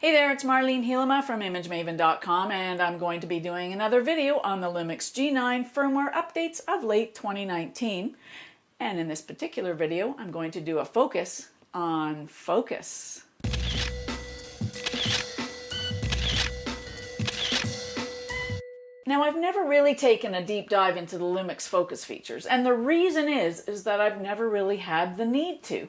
Hey there, it's Marlene Helema from ImageMaven.com, and I'm going to be doing another video on the Lumix G9 firmware updates of late 2019. And in this particular video, I'm going to do a focus on focus. Now, I've never really taken a deep dive into the Lumix focus features, and the reason is that I've never really had the need to.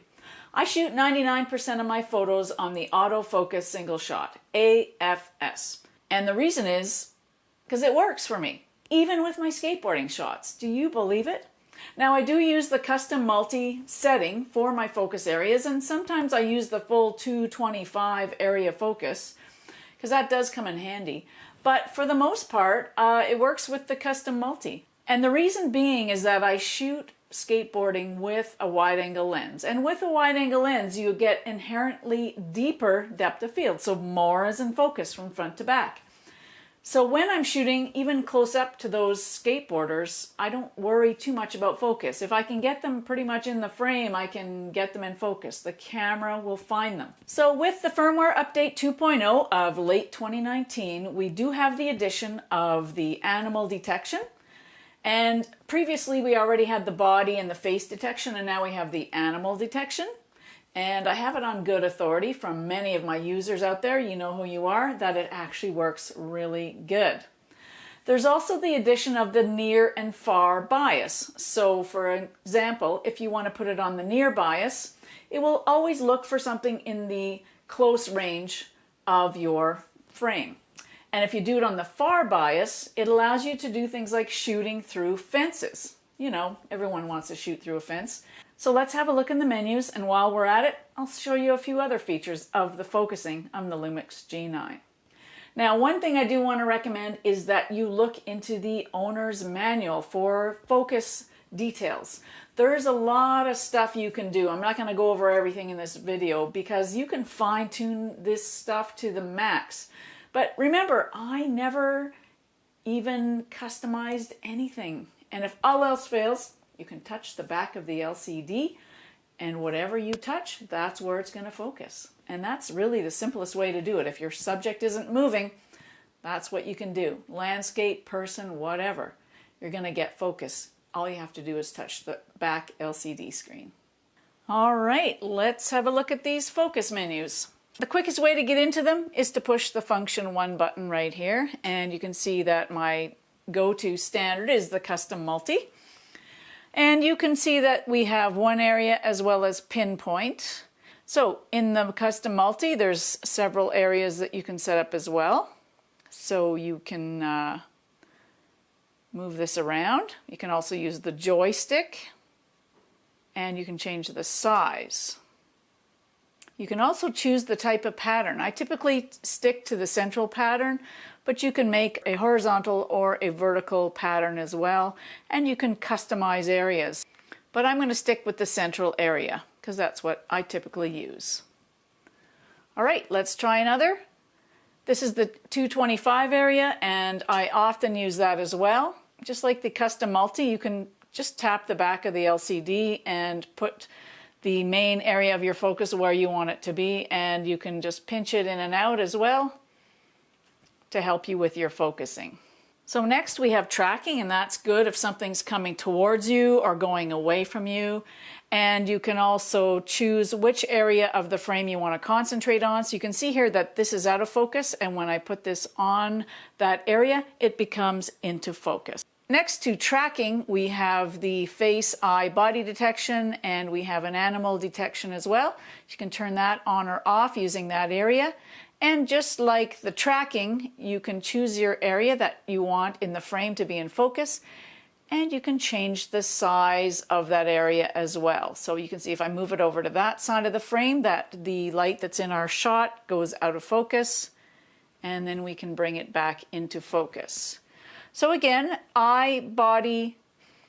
I shoot 99% of my photos on the autofocus single shot, AFS. And the reason is because it works for me, even with my skateboarding shots. Do you believe it? Now, I do use the custom multi setting for my focus areas, and sometimes I use the full 225 area focus because that does come in handy. But for the most part, it works with the custom multi. And the reason being is that I shoot skateboarding with a wide-angle lens. And with a wide-angle lens, you get inherently deeper depth of field, so more is in focus from front to back. So when I'm shooting even close up to those skateboarders, I don't worry too much about focus. If I can get them pretty much in the frame, I can get them in focus. The camera will find them. So with the firmware update 2.0 of late 2019, we do have the addition of the animal detection. And previously we already had the body and the face detection, and now we have the animal detection. And I have it on good authority from many of my users out there, you know who you are, that it actually works really good. There's also the addition of the near and far bias. So for example, if you want to put it on the near bias, it will always look for something in the close range of your frame. And if you do it on the far bias, it allows you to do things like shooting through fences. You know, everyone wants to shoot through a fence. So let's have a look in the menus, and while we're at it, I'll show you a few other features of the focusing on the Lumix G9. Now, one thing I do want to recommend is that you look into the owner's manual for focus details. There's a lot of stuff you can do. I'm not going to go over everything in this video because you can fine-tune this stuff to the max. But remember, I never even customized anything. And if all else fails, you can touch the back of the LCD, and whatever you touch, that's where it's going to focus. And that's really the simplest way to do it. If your subject isn't moving, that's what you can do. Landscape, person, whatever. You're going to get focus. All you have to do is touch the back LCD screen. All right, let's have a look at these focus menus. The quickest way to get into them is to push the function 1 button right here, and you can see that my go-to standard is the custom multi. And you can see that we have one area as well as pinpoint. So in the custom multi, there's several areas that you can set up as well. So you can move this around. You can also use the joystick, and you can change the size. You can also choose the type of pattern. I typically stick to the central pattern, but you can make a horizontal or a vertical pattern as well, and you can customize areas. But I'm going to stick with the central area because that's what I typically use. All right, let's try another. This is the 225 area, and I often use that as well. Just like the custom multi, you can just tap the back of the LCD and put the main area of your focus where you want it to be, and you can just pinch it in and out as well to help you with your focusing. So next we have tracking, and that's good if something's coming towards you or going away from you. And you can also choose which area of the frame you want to concentrate on. So you can see here that this is out of focus, and when I put this on that area, it becomes into focus. Next to tracking, we have the face, eye, body detection, and we have an animal detection as well. You can turn that on or off using that area. And just like the tracking, you can choose your area that you want in the frame to be in focus, and you can change the size of that area as well. So you can see if I move it over to that side of the frame, that the light that's in our shot goes out of focus, and then we can bring it back into focus. So again, eye, body,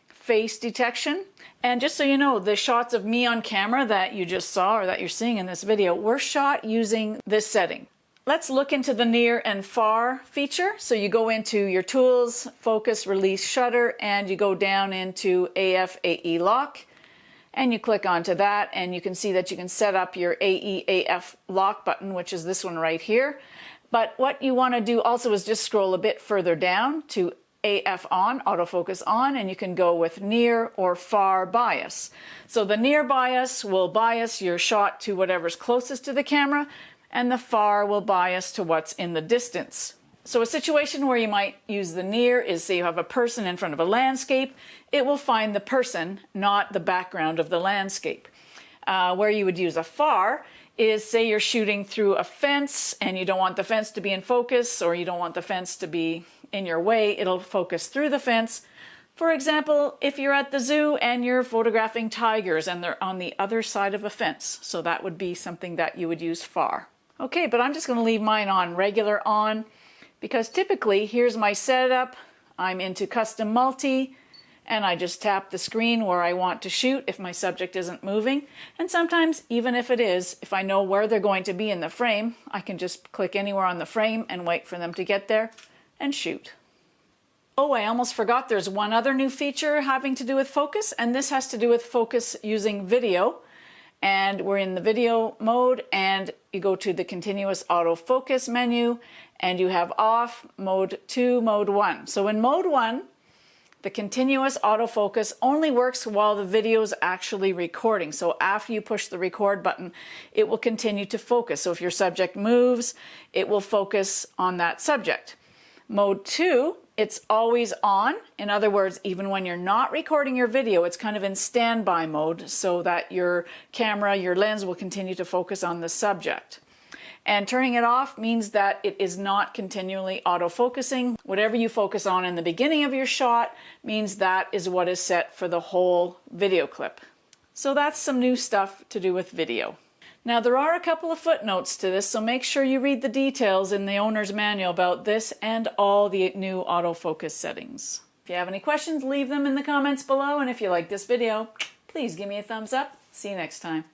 face detection. And just so you know, the shots of me on camera that you just saw or that you're seeing in this video were shot using this setting. Let's look into the near and far feature. So you go into your tools, focus, release, shutter, and you go down into AF AE lock. and you click onto that, and you can see that you can set up your AEAF lock button, which is this one right here. But what you want to do also is just scroll a bit further down to AF on, autofocus on, and you can go with near or far bias. So the near bias will bias your shot to whatever's closest to the camera, and the far will bias to what's in the distance. So a situation where you might use the near is, say you have a person in front of a landscape, it will find the person, not the background of the landscape. Where you would use a far is, say you're shooting through a fence and you don't want the fence to be in focus, or you don't want the fence to be in your way, it'll focus through the fence. For example, if you're at the zoo and you're photographing tigers and they're on the other side of a fence, so that would be something that you would use far. Okay, but I'm just going to leave mine on regular on, because typically, here's my setup, I'm into custom multi, and I just tap the screen where I want to shoot if my subject isn't moving. And sometimes, even if it is, if I know where they're going to be in the frame, I can just click anywhere on the frame and wait for them to get there and shoot. Oh, I almost forgot there's one other new feature having to do with focus, and this has to do with focus using video. And we're in the video mode, and you go to the continuous autofocus menu, and you have off, mode 2, mode 1. So in mode 1, the continuous autofocus only works while the video is actually recording. So after you push the record button, it will continue to focus. So if your subject moves, it will focus on that subject. Mode 2, it's always on. In other words, even when you're not recording your video, it's kind of in standby mode so that your camera, your lens will continue to focus on the subject. And turning it off means that it is not continually autofocusing. Whatever you focus on in the beginning of your shot means that is what is set for the whole video clip. So that's some new stuff to do with video. Now there are a couple of footnotes to this, so make sure you read the details in the owner's manual about this and all the new autofocus settings. If you have any questions, leave them in the comments below, and if you like this video, please give me a thumbs up. See you next time.